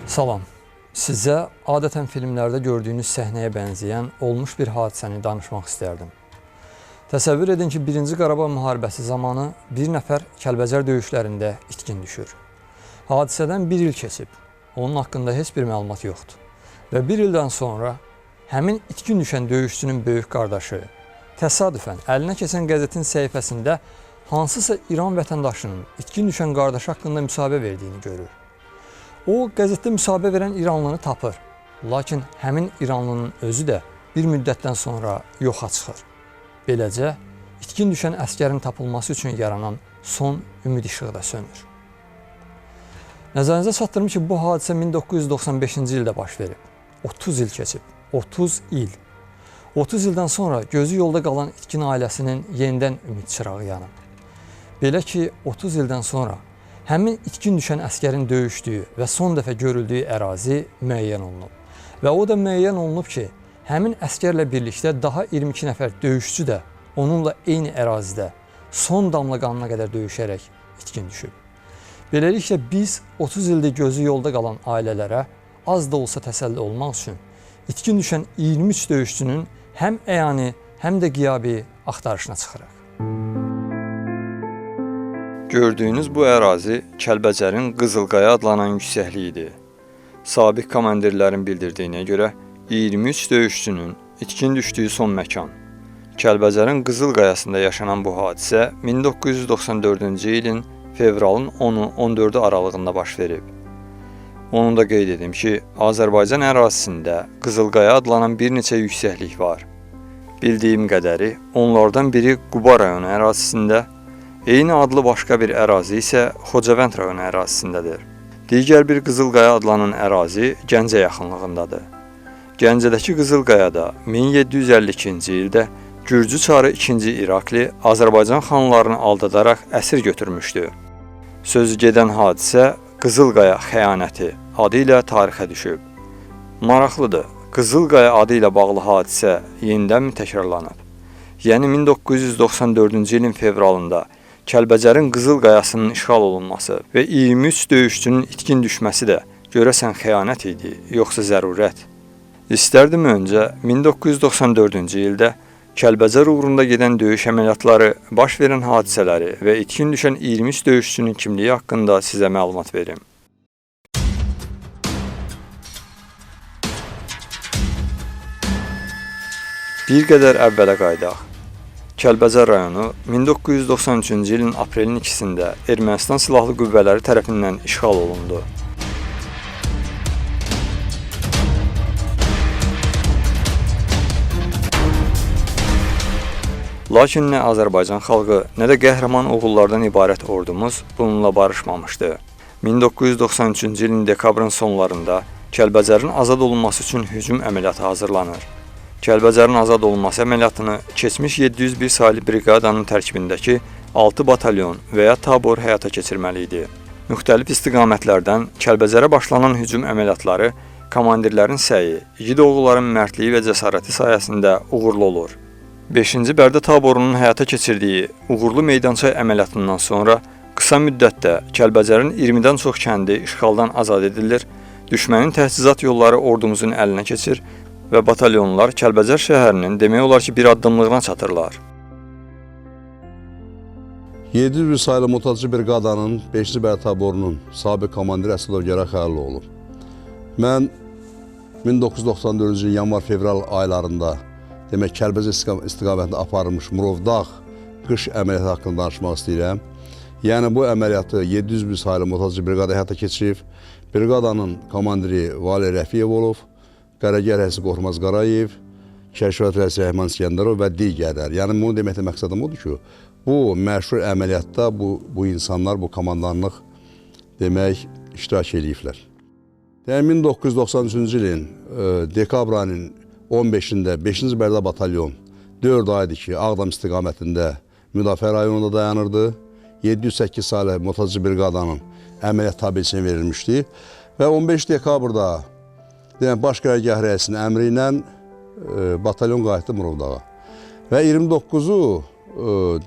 Salam. Sizə adətən filmlərdə gördüyünüz səhnəyə bənzəyən olmuş bir hadisəni danışmaq istərdim. Təsəvvür edin ki, 1-ci Qarabağ müharibəsi zamanı bir nəfər Kəlbəcər döyüşlərində itkin düşür. Hadisədən bir il keçib, onun haqqında heç bir məlumat yoxdur. Və bir ildən sonra həmin itkin düşən döyüşçünün böyük qardaşı təsadüfən əlinə keçən qəzetin səhifəsində hansısa İran vətəndaşının itkin düşən qardaşı haqqında müsahibə verdiyini görür. O, qəzetdə müsahibə verən İranlını tapır. Lakin həmin İranlının özü də bir müddətdən sonra yoxa çıxır. Beləcə, itkin düşən əskərin tapılması üçün yaranan son ümid işığı da sönür. Nəzərinizə çatdırım ki, bu hadisə 1995-ci ildə baş verib. 30 il keçib. 30 il. 30 ildən sonra gözü yolda qalan itkin ailəsinin yenidən ümid çırağı yanıb. Belə ki, 30 ildən sonra həmin itkin düşən əskərin döyüşdüyü və son dəfə görüldüyü ərazi müəyyən olunub. Və o da müəyyən olunub ki, həmin əskərlə birlikdə daha 22 nəfər döyüşçü də onunla eyni ərazidə son damla qanına qədər döyüşərək itkin düşüb. Beləliklə, biz 30 ildir gözü yolda qalan ailələrə az da olsa təsəlli olmaq üçün itkin düşən 23 döyüşçünün həm əyani, həm də qiyabi axtarışına çıxırıq. Gördüyünüz bu ərazi Kəlbəcərin Qızılqaya adlanan yüksəkliyidir. Sabiq komandirlərin bildirdiyinə görə 23 döyüşçünün itkin düşdüyü son məkan. Kəlbəcərin Qızılqayasında yaşanan bu hadisə 1994-cü ilin fevralın 10-u 14-ü aralığında baş verib. Onu da qeyd edim ki, Azərbaycan ərazisində Qızılqaya adlanan bir neçə yüksəklik var. Bildiyim qədəri, onlardan biri Quba rayonu ərazisində, eyni adlı başqa bir ərazi isə Xocavənd rayonu ərazisindədir. Digər bir Qızılqaya adlanan ərazi Gəncə yaxınlığındadır. Gəncədəki Qızılqayada 1752-ci ildə Gürcü çarı 2-ci İrakli Azərbaycan xanlarını aldadaraq əsir götürmüşdü. Sözü gedən hadisə Qızılqaya xəyanəti adı ilə tarixə düşüb. Maraqlıdır, Qızılqaya adı ilə bağlı hadisə yenidənmi təkrarlanıb? Yəni 1994-cü ilin fevralında Kəlbəcərin Qızılqayasının işğal olunması və 23 döyüşçünün itkin düşməsi də görəsən xəyanət idi, yoxsa zərurət? İstərdim öncə 1994-cü ildə Kəlbəcər uğrunda gedən döyüş əməliyyatları, baş verən hadisələri və itkin düşən 23 döyüşçünün kimliyi haqqında sizə məlumat verim. Bir qədər əvvələ qaydaq. Kəlbəcər rayonu 1993-cü ilin aprelin 2-sində Ermənistan silahlı qüvvələri tərəfindən işğal olundu. Lakin nə Azərbaycan xalqı, nə də qəhrəman oğullardan ibarət ordumuz bununla barışmamışdı. 1993-cü ilin dekabrın sonlarında Kəlbəcərin azad olunması üçün hücum əməliyyatı hazırlanır. Kəlbəcərin azad olunması əməliyyatını keçmiş 701 saylı briqadanın tərkibindəki 6 batalyon və ya tabor həyata keçirməli idi. Müxtəlif istiqamətlərdən Kəlbəcərə başlanan hücum əməliyyatları komandirlərin səyi, igid oğulların mərdliyi və cəsarəti sayəsində uğurlu olur. 5-ci Bərdə taborunun həyata keçirdiyi uğurlu meydançay əməliyyatından sonra qısa müddətdə Kəlbəcərin 20-dən çox kəndi işğaldan azad edilir, düşmənin təchizat yolları ordumuzun əlinə keçir və batalyonlar Kəlbəcər şəhərinin demək olar ki, bir addımlığına çatırlar. 701 sayılı motorçu briqadanın 5-ci Bərdə taborunun sabiq komandiri Əsədov Gərək Xəliloğlu. Mən 1994-cü yanvar-fevral aylarında demək Kəlbəcər istiqamətində aparılmış Murovdağ qış əməliyyatı haqqında danışmaq istəyirəm. Yəni bu əməliyyatı 701 sayılı motorçu briqada həyata keçirib. Briqadanın komandiri Vali Rəfiyev olub, Qərəgər Həsi Qorxmaz Qarayev, Kəşfiyyat rəisi Əhman İskəndərov və digərlər. Yəni bunu deməklə məqsədim odur ki, bu məşhur əməliyyatda bu insanlar, bu komandanlıq demək iştirak ediblər. 1993-cü ilin dekabr ayının 15-də 5-ci Bərdə batalyon 4 aydır ki, Ağdam istiqamətində Müdafiə rayonunda dayanırdı. 708 sayılı motorçu briqadanın əməliyyat tabeçinə verilmişdi və 15 dekabrda baş qərargah rəisinin əmri ilə batalyon qayıtdı Murovdağa. Və 29-u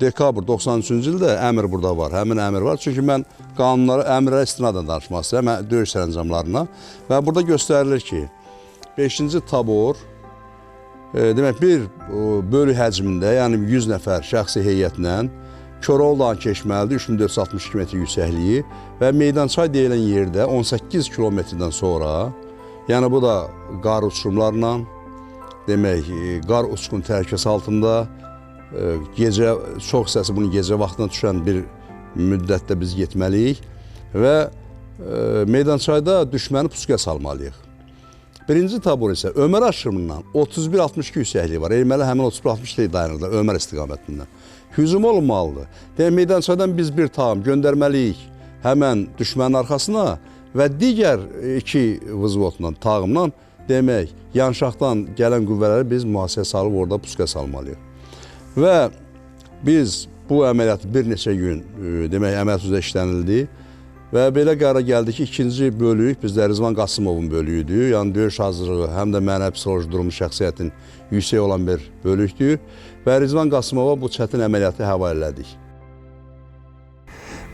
dekabr 93-cü ildə əmr burada var, həmin əmr var. Çünki mən qanunlara, əmrlərə istinadən danışmaq istəyirəm, döyüş sərəncamlarına. Və burada göstərilir ki, 5-ci tabor, demək, bir bölük həcmində, yəni 100 nəfər şəxsi heyətlə Koroğludan keçməlidir, 3462 metr yüksəkliyi və Meydançay deyilən yerdə 18 kilometrdən sonra, yəni bu da qar uçurumlarla, demək, qar uçqun təhlükəsi altında, gecə, çox hissəsi bunu gecə vaxtına düşən bir müddətdə biz getməliyik və Meydançayda düşməni pusuya salmalıyıq. Birinci tabor isə Ömər aşırımından 31-62 yüksəkliyi var. Erməni həmin 31-62 dayanırlar Ömər istiqamətindən. Hücum olunmalıdır. Demək, Meydançaydan biz bir tam göndərməliyik həmən düşmənin arxasına və digər iki vızvotla, tağımla, demək, yanşaqdan gələn qüvvələri biz mühasirəyə salıb orada pusuya salmalıyıq. Və biz bu əməliyyatı bir neçə gün, demək, əməliyyat üzrə işlənildi və belə qərara gəldi ki, ikinci bölük bizdə Rizvan Qasımovun bölüyüdür. Yəni döyüş hazırlığı həm də mənəvi psixoloji durumu şəxsiyyətin yüksək olan bir bölükdür və Rizvan Qasımova bu çətin əməliyyatı həvalə elədik.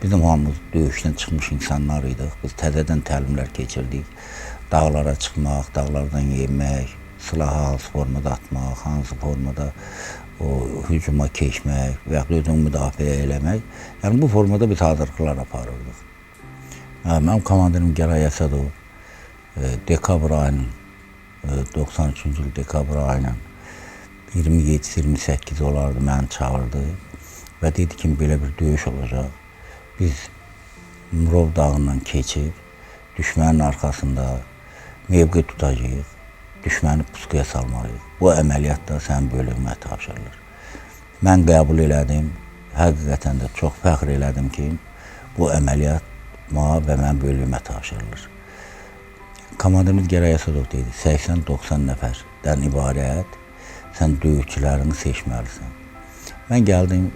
Bizim hamımız döyüşdən çıxmış insanlar idik. Biz təzədən təlimlər keçirdik. Dağlara çıxmaq, dağlardan yemək, silahı hansı formada atmaq, hansı formada hücuma keçmək və yaxud özünü müdafiə eləmək. Yəni bu formada biz hazırlıqlar aparırdıq. Mənim komandirim Gəray Əsədov dekabr ayının, 93-cü il dekabr ayının 27-28 olardı, məni çağırdı və dedi ki, belə bir döyüş olacaq. Biz Murov dağından keçib, düşmənin arxasında mevqe tutacağıq, düşməni pusuya salmalıyıq. Bu əməliyyatda sənin bölümünə tapşırılır. Mən qəbul elədim, həqiqətən də çox fəxr elədim ki, bu əməliyyat mənə və mən bölümümə tapşırılır. Komandirimiz Gəray Əsədov dedi, 80-90 nəfərdən ibarət sən döyüşçülərini seçməlisən. Mən gəldim,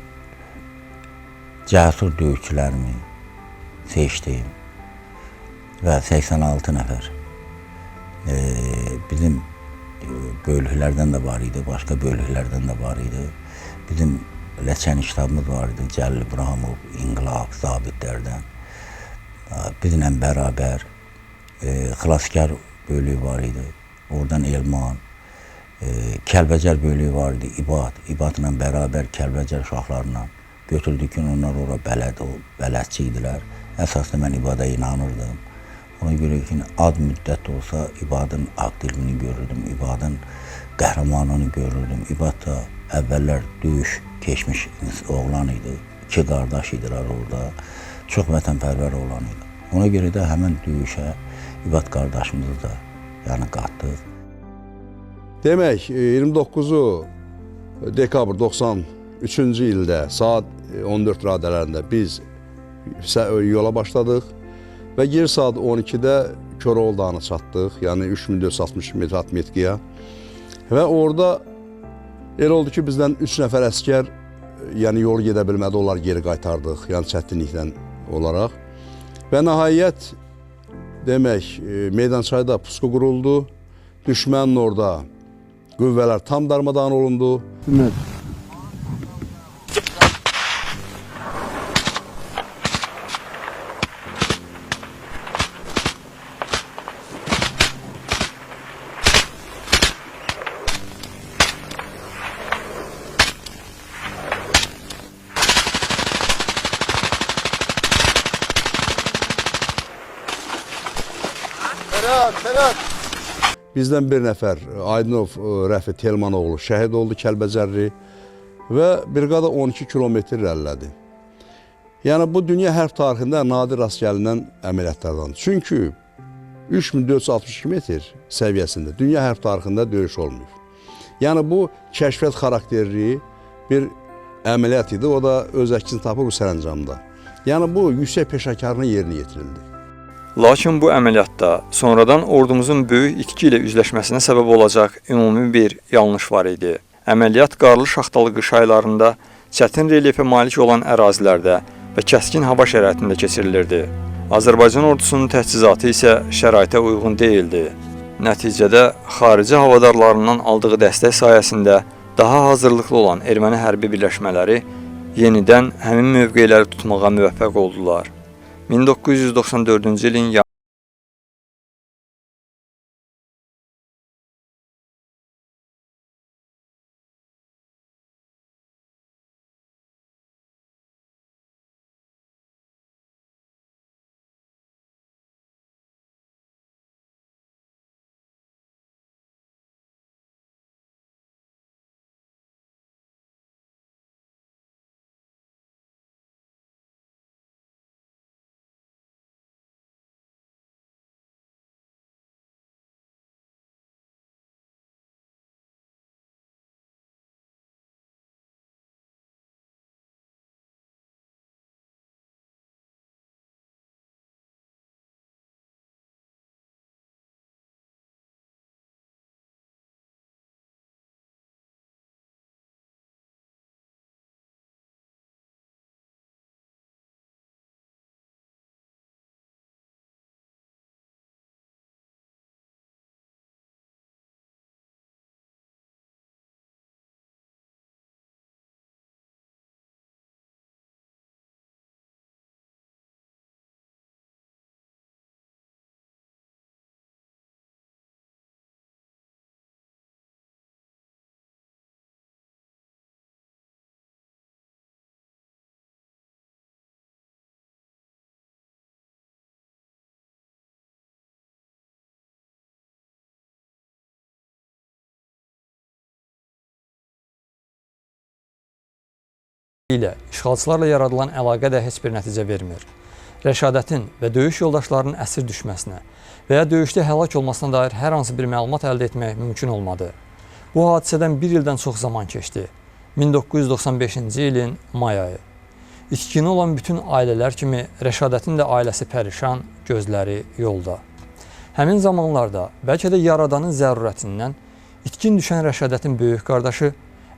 cəsur döyüşçülərimi seçdim və 86 nəfər bizim bölüklərdən də var idi, başqa bölüklərdən də var idi. Bizim Ləçən ştabımız var idi, Cəlil İbrahimov, İnqilab, zabitlərdən. Bizimlə bərabər xilaskar bölüyü var idi, oradan Elman, Kəlbəcər bölüyü var idi, İbadla bərabər Kəlbəcər uşaqlarla götürdük ki, onlar ora bələdçi idilər. Əsasında mən İbada inanırdım. Ona görə ki, az müddət olsa İbadın aktivini görürdüm, İbadın qəhrəmanını görürdüm. İbad da əvvəllər döyüş keçmiş oğlan idi, iki qardaş idilər orada, çox vətənpərvər oğlan idi. Ona görə də həmən döyüşə İbad qardaşımızı da qatdıq. Demək, 29-u dekabr 93-cü ildə saat 14 radələrində biz yola başladıq və geri saat 12-də Koroğlu dağına çatdıq, yəni 3460 metr mevqiyə. Və orada elə oldu ki, bizdən 3 nəfər əskər yəni yol gedə bilmədi, onlar geri qaytardıq, yəni çətinlikdən olaraq. Və nəhayət, demək, Meydançayda pusu quruldu, düşmənin orada qüvvələr tam darmadağın olundu. Bizdən bir nəfər Aydınov Rəfi Telmanoğlu şəhid oldu, Kəlbəcərli və briqada 12 kilometr irəlilədi. Yəni bu dünya hərb tarixində nadir rast gəlinən əməliyyatlardan. Çünki 3462 metr səviyyəsində dünya hərb tarixində döyüş olmuyor. Yəni bu kəşfiyyat xarakterli bir əməliyyat idi, o da öz əksini tapır bu sərəncamda. Yəni bu yüksək peşəkarlığın yerinə yetirildi. Lakin bu əməliyyatda sonradan ordumuzun böyük itki ilə üzləşməsinə səbəb olacaq ümumi bir yanlış var idi. Əməliyyat qarlı şaxtalı qış aylarında çətin relyefə malik olan ərazilərdə və kəskin hava şəraitində keçirilirdi. Azərbaycan ordusunun təchizatı isə şəraitə uyğun deyildi. Nəticədə xarici havadarlarından aldığı dəstək sayəsində daha hazırlıqlı olan erməni hərbi birləşmələri yenidən həmin mövqeləri tutmağa müvəffəq oldular. 1994-cü ilin ilə işğalçılarla yaradılan əlaqə də heç bir nəticə vermir. Rəşadətin və döyüş yoldaşlarının əsir düşməsinə və ya döyüşdə həlak olmasına dair hər hansı bir məlumat əldə etmək mümkün olmadı. Bu hadisədən bir ildən çox zaman keçdi. 1995-ci ilin may ayı. İtkin olan bütün ailələr kimi Rəşadətin də ailəsi pərişan, gözləri yolda. Həmin zamanlarda bəlkə də yaradanın zərurətindən itkin düşən Rəşadətin böyük qardaşı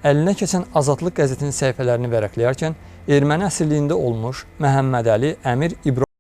əlinə keçən Azadlıq qəzetinin səhifələrini vərəqləyərkən erməni əsirliyində olmuş Məhəmmədəli Əmir İbrahim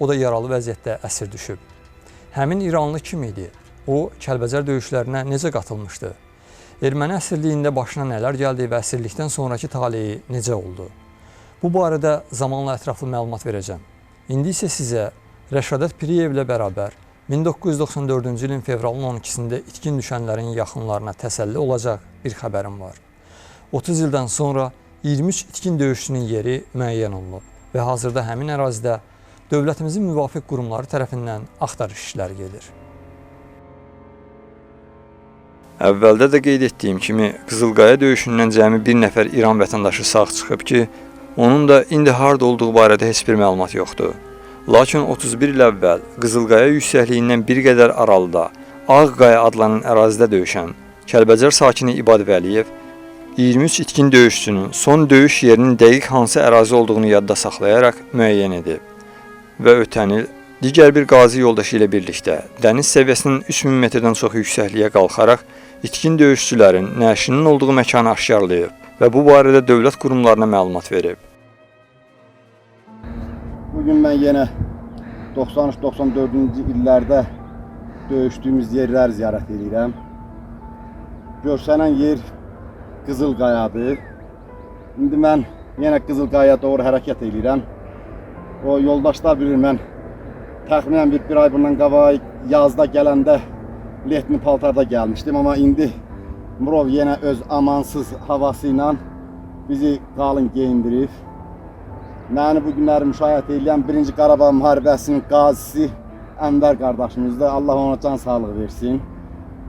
O da yaralı vəziyyətdə əsir düşüb. Həmin İranlı kim idi? O, Kəlbəcər döyüşlərinə necə qatılmışdı? Erməni əsirliyində başına nələr gəldi və əsirlikdən sonraki taleyi necə oldu? Bu barədə zamanla ətraflı məlumat verəcəm. İndi isə sizə Rəşadət Piriyevlə bərabər 1994-cü ilin fevralın 12-sində itkin düşənlərin yaxınlarına təsəlli olacaq bir xəbərim var. 30 ildən sonra 23 itkin döyüşçünün yeri müəyyən olunub və hazırda həmin ərazidə dövlətimizin müvafiq qurumları tərəfindən axtarış işləri gedir. Əvvəldə də qeyd etdiyim kimi, Qızılqaya döyüşündən cəmi bir nəfər İran vətəndaşı sağ çıxıb ki, onun da indi harda olduğu barədə heç bir məlumat yoxdur. Lakin 31 il əvvəl Qızılqaya yüksəkliyindən bir qədər aralıda Ağqaya adlanan ərazidə döyüşən Kəlbəcər sakini İbad Vəliyev 23 itkin döyüşçünün son döyüş yerinin dəqiq hansı ərazi olduğunu yadda saxlayaraq müəyyən edib və ötən il digər bir qazi yoldaşı ilə birlikdə dəniz səviyyəsinin 3000 metrdən çox yüksəkliyə qalxaraq itkin döyüşçülərin nəşinin olduğu məkanı aşkarlayıb və bu barədə dövlət qurumlarına məlumat verib. Bugün mən yenə 93-94-cü illərdə döyüşdüyümüz yerləri ziyarət edirəm. Görsənən yer Qızılqayadır. İndi mən yenə Qızılqayaya doğru hərəkət edirəm. O yoldaşlar bilir, mən təxminən bir ay bundan qabaq yazda gələndə letni paltarda gəlmişdim. Amma indi Murov yenə öz amansız havası ilə bizi qalın geyindirib. Məni bu günləri müşahidə edən 1-ci Qarabağ müharibəsinin qazisi Ənvər qardaşımızdır. Allah ona can sağlığı versin.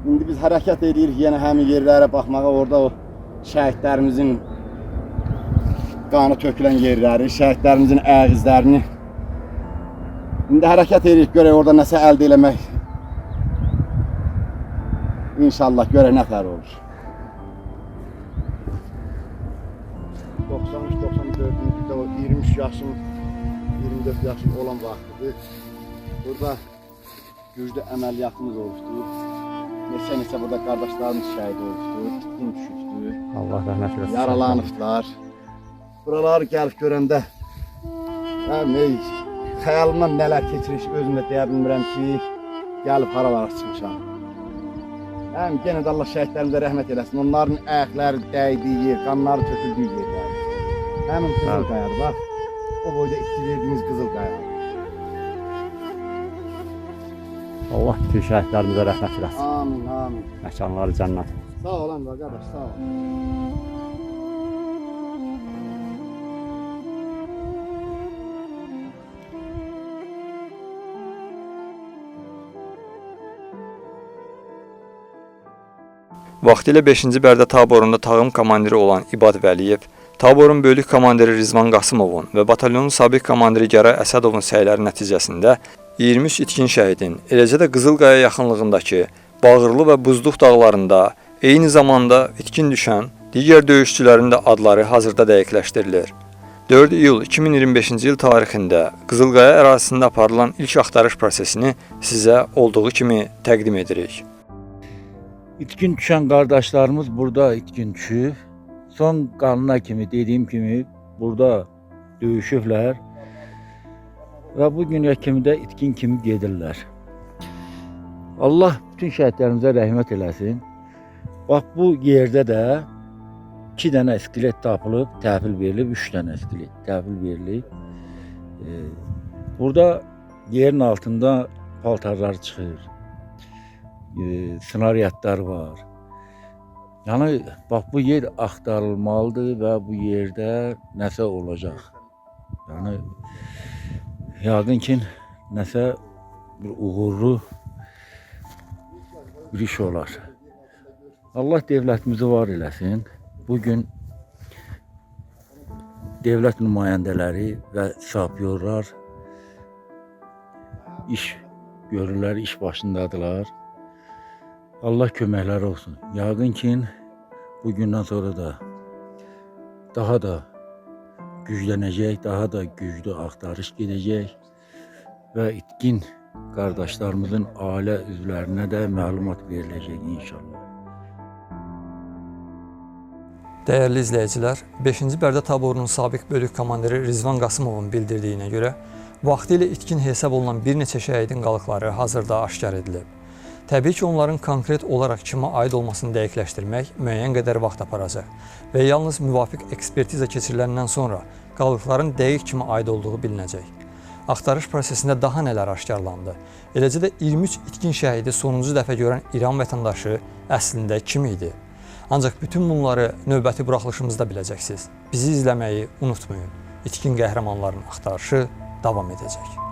İndi biz hərəkət edirik yenə həmin yerlərə baxmağa, orada o şəhidlərimizin qanı tökülən yerləri, şəhidlərimizin ayaq izlərini. İndi hərəkət edirik, görək orada nəsə əldə eləmək. İnşallah görək nə tər olur. 93-94-cü ildə o 23 yaşım, 24 yaşım olan vaxtıdır. Burada güclü əməliyyatımız olmuşdu. Neçə burada qardaşlarımız şəhid olmuşdu, itkin düşübdü. Allah rəhmət eləsin. Yaralanıblar. Buraları gəlib görəndə xəyalımdan nələr keçiriş özümdə deyə bilmirəm ki, gəlib haralara çıxmışam. Yenə də Allah şəhidlərimizə rəhmət eləsin. Onların ayaqları dəydiyi yer, qanları töküldüyü yerlər. Həmin Qızılqayadır, bax. O boyda itki verdiyimiz Qızılqayadır. Allah bütün şəhidlərimizə rəhmət eləsin. Amin, amin. Məkanları cənnət. Sağ olun qardaş, sağ olun. Vaxtilə 5-ci Bərdə taborunda tağım komandiri olan İbad Vəliyev, taborun bölük komandiri Rizvan Qasımovun və batalyonun sabiq komandiri Gəray Əsədovun səyləri nəticəsində 23 itkin şəhidin, eləcə də Qızılqaya yaxınlığındakı Bağırlı və Buzluq dağlarında eyni zamanda itkin düşən digər döyüşçülərin də adları hazırda dəqiqləşdirilir. 4 iyul 2025-ci il tarixində Qızılqaya ərazisində aparılan ilk axtarış prosesini sizə olduğu kimi təqdim edirik. İtkin düşən qardaşlarımız burada itkin düşüb. Son qanuna kimi, dediyim kimi burada döyüşüblər və bu günə kimi də itkin kimi gedirlər. Allah bütün şəhidlərimizə rəhmət eləsin. Bax bu yerdə də 2 dənə skelet tapılıb, təhvil verilib, 3 dənə skelet təhvil verilib. Burada yerin altında paltarlar çıxır. Snaryadlar var. Yəni bax bu yer axtarılmalıdır və bu yerdə nəsə olacaq. Yəni yəqin ki nəsə bir uğurlu bir iş olar. Allah dövlətimizi var eləsin. Bugün dövlət nümayəndələri və sapyorlar iş görürlər, iş başındadılar. Allah köməkləri olsun. Yəqin ki, bu gündən sonra da daha da güclənəcək, daha da güclü axtarış gedəcək və itkin qardaşlarımızın ailə üzvlərinə də məlumat veriləcək inşallah. Dəyərli izləyicilər, 5-ci Bərdə taborunun sabiq bölük komandiri Rizvan Qasımovun bildirdiyinə görə, vaxtilə itkin hesab olunan bir neçə şəhidin qalıqları hazırda aşkar edilib. Təbii ki, onların konkret olaraq kimə aid olmasını dəqiqləşdirmək müəyyən qədər vaxt aparacaq və yalnız müvafiq ekspertiza keçiriləndən sonra qalıqların dəqiq kimə aid olduğu bilinəcək. Axtarış prosesində daha nələr aşkarlandı? Eləcə də 23 itkin şəhidi sonuncu dəfə görən İran vətəndaşı əslində kim idi? Ancaq bütün bunları növbəti buraxılışımızda biləcəksiniz. Bizi izləməyi unutmayın. İtkin qəhrəmanların axtarışı davam edəcək.